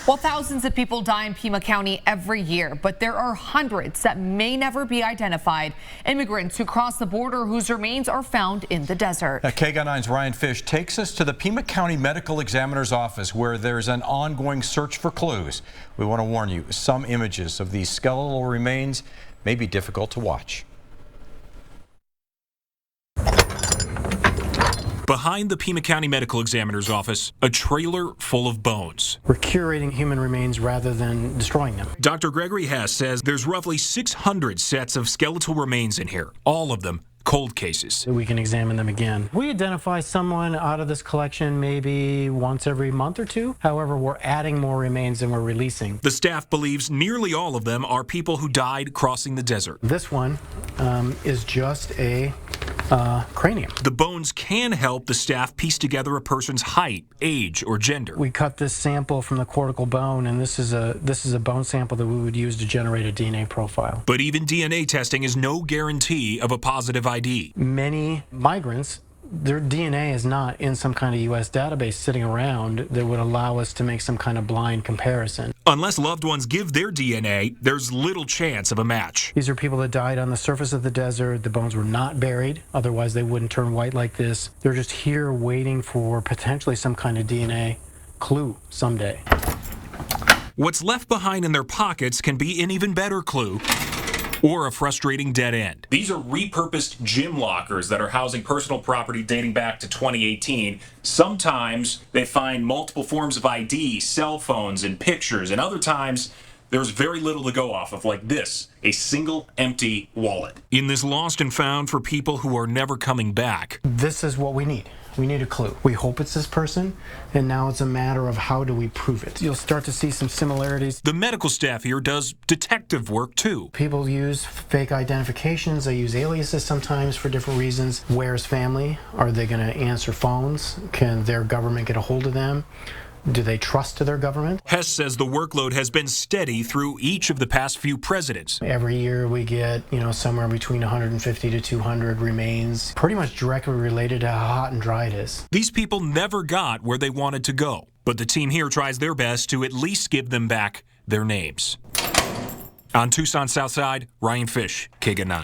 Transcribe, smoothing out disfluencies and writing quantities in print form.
Well, thousands of people die in Pima County every year, but there are hundreds that may never be identified. Immigrants who cross the border whose remains are found in the desert. KGUN 9's Ryan Fish takes us to the Pima County Medical Examiner's office where there's an ongoing search for clues. We want to warn you, some images of these skeletal remains may be difficult to watch. Behind the Pima County Medical Examiner's office, a trailer full of bones. We're curating human remains rather than destroying them. Dr. Gregory Hess says there's roughly 600 sets of skeletal remains in here, all of them cold cases. We can examine them again. We identify someone out of this collection maybe once every month or two. However, we're adding more remains than we're releasing. The staff believes nearly all of them are people who died crossing the desert. This one is just a cranium. The bones can help the staff piece together a person's height, age, or gender. We cut this sample from the cortical bone, and this is a bone sample that we would use to generate a DNA profile. But even DNA testing is no guarantee of a positive ID. Many migrants, their DNA is not in some kind of U.S. database sitting around that would allow us to make some kind of blind comparison. Unless loved ones give their DNA, there's little chance of a match. These are people that died on the surface of the desert. The bones were not buried, otherwise they wouldn't turn white like this. They're just here waiting for potentially some kind of DNA clue someday. What's left behind in their pockets can be an even better clue, or a frustrating dead end. These are repurposed gym lockers that are housing personal property dating back to 2018. Sometimes they find multiple forms of ID, cell phones, and pictures, and other times there's very little to go off of, like this, a single empty wallet. In this lost and found for people who are never coming back. This is what we need. We need a clue. We hope it's this person, and now it's a matter of how do we prove it. You'll start to see some similarities. The medical staff here does detective work too. People use fake identifications. They use aliases sometimes for different reasons. Where's family? Are they going to answer phones? Can their government get a hold of them? Do they trust to their government? Hess says the workload has been steady through each of the past few presidents. Every year we get, somewhere between 150 to 200 remains, pretty much directly related to how hot and dry it is. These people never got where they wanted to go, but the team here tries their best to at least give them back their names. On Tucson Southside, Ryan Fish, KGUN 9.